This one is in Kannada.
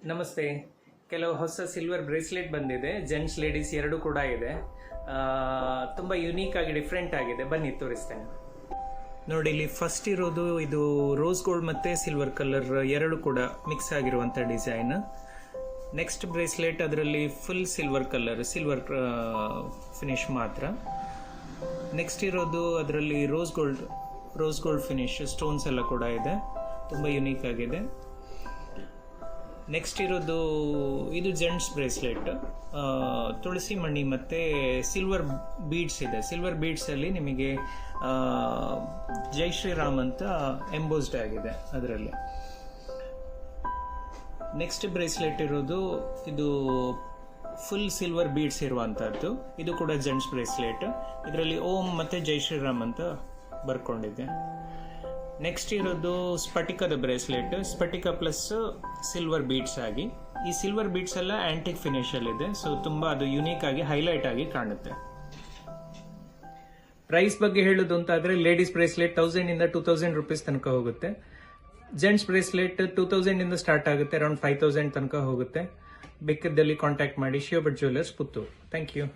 ನಮಸ್ತೆ. ಕೆಲವು ಹೊಸ ಸಿಲ್ವರ್ ಬ್ರೇಸ್ಲೆಟ್ ಬಂದಿದೆ, ಜೆಂಟ್ಸ್ ಲೇಡೀಸ್ ಎರಡು ಕೂಡ ಇದೆ. ತುಂಬ ಯುನೀಕ್ ಆಗಿ ಡಿಫ್ರೆಂಟ್ ಆಗಿದೆ, ಬನ್ನಿ ತೋರಿಸ್ತೇನೆ. ನೋಡಿ, ಇಲ್ಲಿ ಫಸ್ಟ್ ಇರೋದು ಇದು ರೋಸ್ ಗೋಲ್ಡ್ ಮತ್ತೆ ಸಿಲ್ವರ್ ಕಲರ್ ಎರಡು ಕೂಡ ಮಿಕ್ಸ್ ಆಗಿರುವಂಥ ಡಿಸೈನ್. ನೆಕ್ಸ್ಟ್ ಬ್ರೇಸ್ಲೆಟ್ ಅದರಲ್ಲಿ full silver colour, silver finish ಮಾತ್ರ. ನೆಕ್ಸ್ಟ್ ಇರೋದು ಅದರಲ್ಲಿ ರೋಸ್ ಗೋಲ್ಡ್ ಫಿನಿಶ್, ಸ್ಟೋನ್ಸ್ ಎಲ್ಲ ಕೂಡ ಇದೆ, ತುಂಬ ಯುನೀಕ್ ಆಗಿದೆ. ನೆಕ್ಸ್ಟ್ ಇರೋದು ಇದು ಜೆಂಟ್ಸ್ ಬ್ರೇಸ್ಲೆಟ್, ತುಳಸಿ ಮಣಿ ಮತ್ತು ಸಿಲ್ವರ್ ಬೀಡ್ಸ್ ಇದೆ. ಸಿಲ್ವರ್ ಬೀಡ್ಸಲ್ಲಿ ನಿಮಗೆ ಜೈ ಶ್ರೀರಾಮ್ ಅಂತ ಎಂಬೋಸ್ಡ್ ಆಗಿದೆ ಅದರಲ್ಲಿ. ನೆಕ್ಸ್ಟ್ ಬ್ರೇಸ್ಲೆಟ್ ಇರೋದು ಇದು ಫುಲ್ ಸಿಲ್ವರ್ ಬೀಡ್ಸ್ ಇರುವಂಥದ್ದು, ಇದು ಕೂಡ ಜೆಂಟ್ಸ್ ಬ್ರೇಸ್ಲೆಟ್. ಇದರಲ್ಲಿ ಓಂ ಮತ್ತು ಜೈ ಶ್ರೀರಾಮ್ ಅಂತ ಬರ್ಕೊಂಡಿದೆ. ನೆಕ್ಸ್ಟ್ ಇರೋದು ಸ್ಫಟಿಕದ ಬ್ರೇಸ್ಲೆಟ್, ಸ್ಫಟಿಕ ಪ್ಲಸ್ ಸಿಲ್ವರ್ ಬೀಡ್ಸ್ ಆಗಿ. ಈ ಸಿಲ್ವರ್ ಬೀಡ್ಸ್ ಎಲ್ಲ ಆಂಟಿಕ್ ಫಿನಿಶ್ ಅಲ್ಲಿ ಇದೆ, ಸೊ ತುಂಬಾ ಅದು ಯುನೀಕ್ ಆಗಿ ಹೈಲೈಟ್ ಆಗಿ ಕಾಣುತ್ತೆ. ಪ್ರೈಸ್ ಬಗ್ಗೆ ಹೇಳೋದು ಅಂತ ಆದ್ರೆ ಲೇಡೀಸ್ ಬ್ರೇಸ್ಲೆಟ್ 1000 ಇಂದ 2000 ರೂಪೀಸ್ ತನಕ ಹೋಗುತ್ತೆ. ಜೆಂಟ್ಸ್ ಬ್ರೇಸ್ಲೆಟ್ 2000 ಇಂದ ಸ್ಟಾರ್ಟ್ ಆಗುತ್ತೆ, ಅರೌಂಡ್ 5000 ತನಕ ಹೋಗುತ್ತೆ. ಬೇಕಿದ್ದಲ್ಲಿ ಕಾಂಟ್ಯಾಕ್ಟ್ ಮಾಡಿ. Shivabhat jewellers, Puttur. Thank you.